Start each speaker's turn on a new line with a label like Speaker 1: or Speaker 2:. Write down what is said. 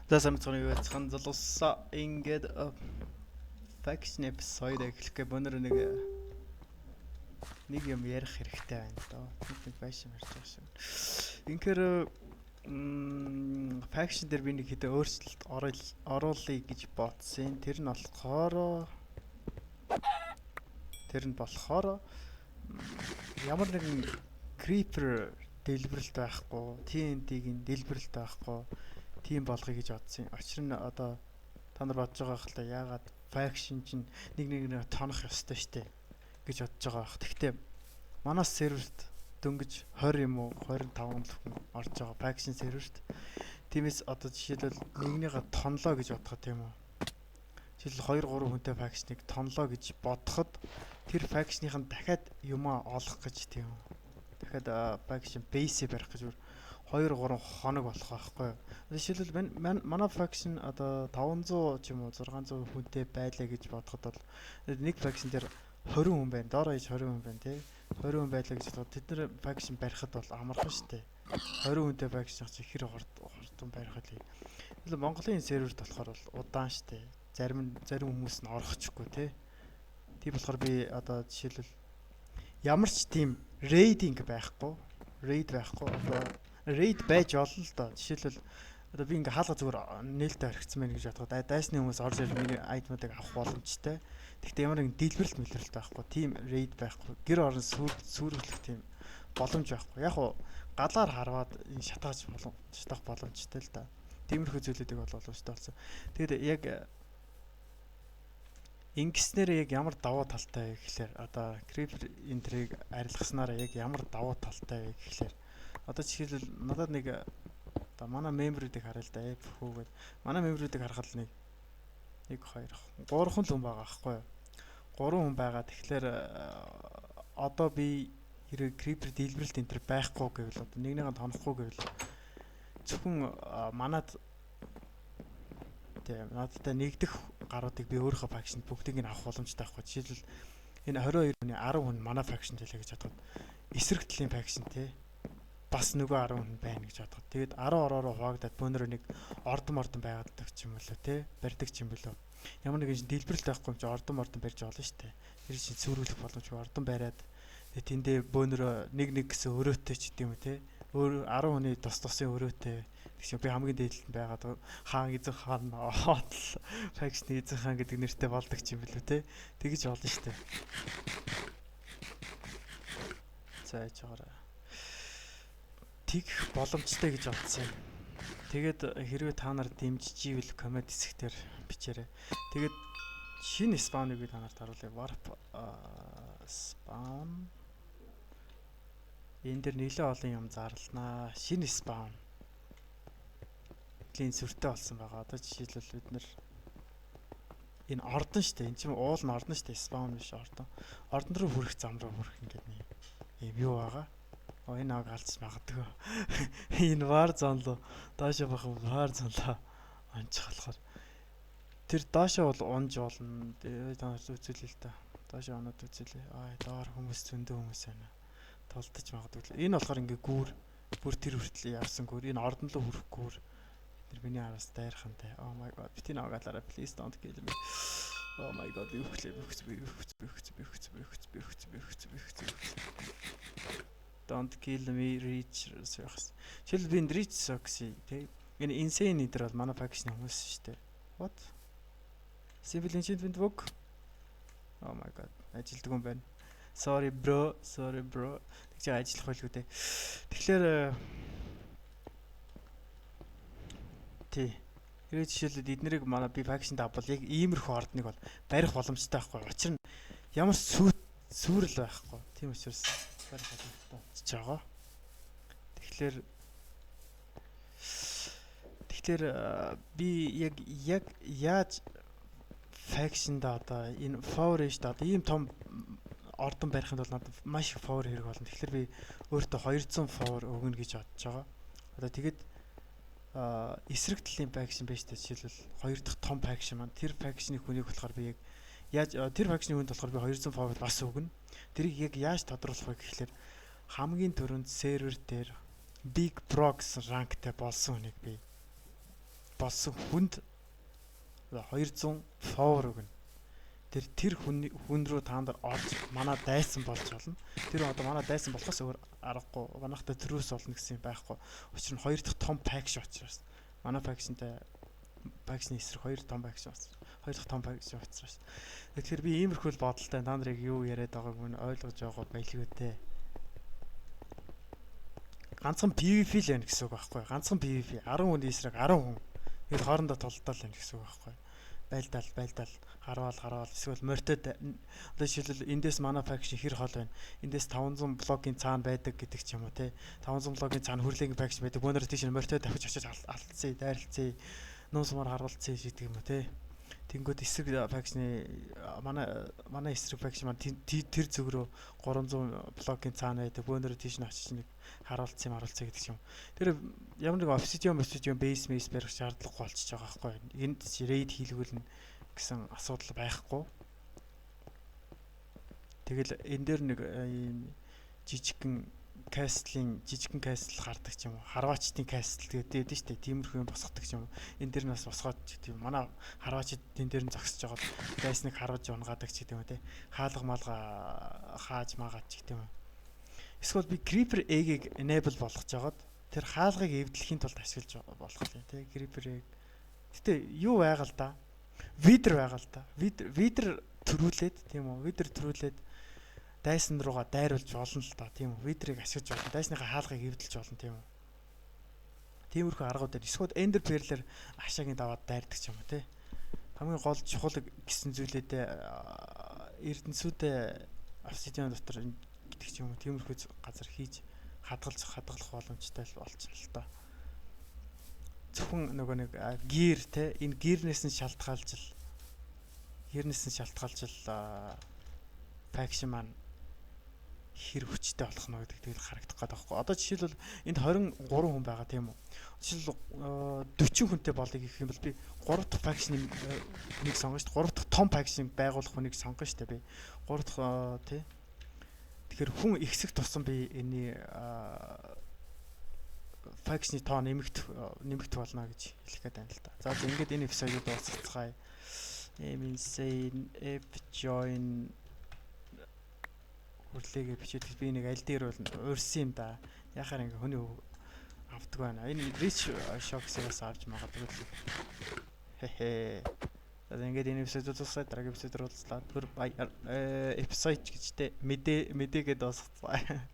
Speaker 1: За самцганы яцхан залуусаа ингээд faction episode эхлэхээ өнөр нэг юм ярих хэрэгтэй байна доо. Нэг байшин ярьж байгаа шиг. Инхээр faction дээр би нэг хэдэн өөрчлөлт оруулъя гэж бодсон. Тэр нь болохоор ямар нэгэн creeper дэлбэрэлт байхгүй, TNT-ийн дэлбэрэлт байхгүй тийм болгоё гэж бодсон. Учир нь одоо та нар бодож байгаа хэл та яагаад faction чинь нэг тонох ёстой штэ гэж бодож байгаа бах. Гэхдээ манай серверт дөнгөж 20 юм уу 25 хүн орж байгаа faction серверт. Тиймээс одоо жишээлбэл нэгнийгээ тонлоо гэж бодоход тийм үү. Жишээл 2 3 хүнтэй faction-ыг тонлоо гэж бодоход тэр faction-ийнх нь дахиад юмаа олох гэж тийм үү. Дахиад faction base барих гэж 2 3 хоног болох байхгүй. Жишээлбэл манай faction одоо 500 ч юм уу 600 хүнтэй байлаа гэж бодоход бол нэг faction дээр 20 хүн байна. Доороо иж 20 хүн байна тий. 20 хүн байлаа гэж бодоход тэд нар faction барихад бол амархан штэ. 20 хүнтэй faction ч ихэр хурдан барих л. Тэгэл Монголын серверт болохоор бол удаан штэ. Зарим хүмүүс нь орохчихгүй тий. Тийм болохоор би одоо жишээлбэл ямар ч тийм raiding байхгүй. Raid байхгүй. Одоо raid байж олно л доо. Жишээлбэл одоо би ингээ хаалга зүгээр нээлттэй орхицсан байх гэж бодоход дайсны хүмүүс орж ирж миний айтмуудыг авах боломжтой. Гэхдээ ямар нэгэн дэлбэрэлт байхгүй. Тийм raid байхгүй. Гэр орон сүрүүлэх тийм боломж байхгүй. Яг уу галаар харваад шатах боломжтой л да. Тиймэрхүү зүйлүүдийг бол боломжтой болсон. Тэгэд яг ингэснээр яг ямар давуу талтай вэ гэхээр одоо creeper энтрийг арилгаснараа яг ямар давуу талтай вэ гэхээр одоо жишээлбэл надад нэг одоо манай мембрүүдийг хараа л да фүүгээд манай мембрүүдийг харахад нэг 1 2 3 хүн байгаа байхгүй юу 3 хүн байгаа тэгэхээр одоо би хэрэг creeper дэлбэрэлт энтер байхгүй гэвэл одоо нэгнийгээ тонохгүй гэвэл зөвхөн манад тийм надад нэгдэх гаруудыг би өөрийнхөө faction бүгдийг нь авах боломжтой байхгүй жишээлбэл энэ 22 хүний 10 хүн манай faction хэлээ гэж бодоход эсрэг талын faction тий бас нөгөө 10 хүн байна гэж бодоход тэгээд 10 ороо хуваагдаад бөөнөр нэг ордон байгаад ч юм болоо тий барьдаг ч юм болоо ямар нэгэн дэлбэрэлт байхгүй юм чи ордон барьж олно штэ тэр чинь сүрүүлэх боломжгүй ордон бариад тэгээд тэндээ бөөнөр нэг гэсэн өрөөтэй ч гэдэм үү тий өөр 10 хүний тусын өрөөтэй тэгш би хамгийн дээдлэлд байгаад хаан эзэн хаан хотл faction эзэн хаан гэдэг нэртэй болдог ч юм билүү те тэгэж болно штэ. За яж байгаарай. Тэгэх боломжтой гэж бодсон юм. Тэгээд хэрвээ та нар дэмжиж ивэл коммент хэсгээр бичээрэй. Тэгээд шинэ спауныг би та нарт харуулъя. Warp spawn. Энд дэр нэлээд олон юм зарлнаа. Шинэ спаун. Клин сүртэй болсон байгаа. Одоо жишээлбэл бид нэр энэ ордон штэ. Энд чинь уул нь ордон штэ. Спаун биш ордон. Ордон руу хүрэх зам руу хүрэх ингээд нэг юм юу байгаа. Энэ аг алдсан магадгүй. Энэ вар зонлоо. Доошо бах вар зонлоо. Онцох болохоор. Тэр доошо бол унж болно. Та нар үзүүлээ л да. Доошо оноод үзүүлээ. Доор хүмүүс зөндөө хүмүүс байна. Толдож магадгүй. Энэ болохоор ингээ бүр тэр хүртэл явсан гүр. Энэ ордон руу хүрэх гүр. Тэр миний араас дайрхантай. Oh my god. Бити наагаалаарай. Please don't kill me. Oh my god. Би Don't kill me reach socks. Чил би reach socks тий. Энэ insane энэ бол манай faction хүмүүс шүү дээ. What? Simple enchantment book. Oh my god. Ажилдаг юм байна. Sorry bro. Тэгж ажиллах байлгүй дээ. Тэгэхээр тий. Хэрэг жишээлбэл эднэрийг манай би faction давбал яг иймэрхүү ордныг бол барих боломжтой байхгүй. Учир нь ямар сүрэл байхгүй. Тийм учраас барих боломжтой болчихж байгаа. Тэгэхээр би яг яаж faction да одоо энэ forest да ийм том ордон барихын тулд надад маш их power хэрэг болно. Тэгэхээр би өөртөө 200 power өгнө гэж бодож байгаа. Одоо тэгэд эсрэг талын faction байж та жишээлбэл 2 дахь том faction маань тэр faction-ийн хүнийг болохоор би яг яаж тэр faction-ийн хүнд болохоор би 200 power бас өгнө. Тэрийг яг яаж тодруулах вэ гэхлээр хамгийн түрүүнд сервер дээр Big Prox rankтай болсон хүнийг би болсон хүнд 200 фовор өгнө. Тэр хүн рүү та нар орж манай дайсан болж болно. Тэр одоо манай дайсан болохоос өөр аргагүй. Манайхтай төрөөс олно гэсэн юм байхгүй. Учир нь хоёр дахь том пакш учраас. Манай пакшнтай пакшны эсрэг хоёр том пакш учраас. Хоёр дахь том пакш учраас. Тэгэхээр би иймэрхүү бодолтой та нарыг юу яриад байгааг нь ойлгож байгаа байлгүй дээ. Ганцхан PVP л байна гэсэн үг байхгүй. Ганцхан PVP 10 хүн эсрэг 10 хүн. Тэгэл хоорондоо толдол байна гэсэн үг байхгүй. Байлдал хараал эсвэл мортод одоо жишээлбэл эндээс манай пакш хэр хол байна. Эндээс 500 блогийн цаана байдаг гэдэг ч юм уу те. 500 блогийн цаана хүрлэгийн пакш байдаг. Бөөнөр тийш мортод тавьж очиж алдцъя, дайралцъя, нуусмаар харуулцъя гэдэг юм уу те. Тэнгүүд эсрэг пакшны манай эсрэг пакш маань тэр зүг рүү 300 блогийн цаана байдаг. Бөөнөр тийш нь очиж нэг харуулцъя гэдэг юм. Тэр ямар нэг obsidian base барих шаардлагагүй болчихж байгаа байхгүй. Энд raid хийлгүүлнэ гэсэн асуудал байхгүй. Тэгэл энэ дээр нэг жижигхэн castle гардаг ч юм уу. Харваачдын castle гэдэг дээ шүү дээ. Тиймэрхүү юм босгодог ч юм уу. Энэ дээр нас босгоод ч гэдэг юм. Манай харваачд тэн дээр нь зогсож байгаа дайсныг харваж унгаадаг ч гэдэг юм те. Хаалга малга хааж маагаад ч гэдэг юм. Эсвэл би creeper egg-ийг enable болгож жагаад тэр хаалгыг эвдлэхийн тулд ашиглаж болох юм те. Creeper egg. Гэтэ юу байгаал да? Wither байгаал да. Wither төрүүлээд тийм үү? Wither төрүүлээд дайсан руугаа дайруулж болно л да. Тийм үү? Wither-ыг ашиглаж болно. Дайсныхаа хаалгыг эвдэлж болно тийм үү? Тиймэрхүү аргуудаар эсвэл Ender Pearl-ээр ашаагийн даваад дайрдаг ч юм уу те. Хамгийн гол чухал гэсэн зүйлээдээ эрдэнсүүдээ obsidian дотор гэдэг ч юм уу тиймэрхүү газар хийж хадгалах боломжтой болчихно л доо. Зөвхөн нөгөө нэг гир те энэ гирнээс нь шалтгаалж факшн маань хэр хүчтэй болох нь гэдэг тэгэл харагдах гээд байгаа. Одоо жишээлбэл энд 23 хүн байгаа тийм үү. Жишээлбэл 40 хүнтэй болъё гэх юм бол би 3 дахь факшны нэг сонгоно шүү дээ. 3 дахь том факшн байгуулах хүнийг сонгоно шүү дээ би. 3 дахь тий. Тэгэхээр хүн ихсэх тусам би энэ факшны тоо нэмэгдэх болно гэж хэлэх гээд байна л да. За ингээд энэ эпизодыг дуусгацгаая. Insane app join хүрлээгээ бичээд би нэг аль дээр бол уурсан юм да. Яхаар ингээ хүний авдаг байна. Энэ reach shock-ээс авч магадгүй л. Хэ. За ингээд энэ эпизод дуусгая. Дараагийн эпизодоор уулзлаа. Түр баяр. Эпизод гэжтэй мэдээгээд дуусгацгаая.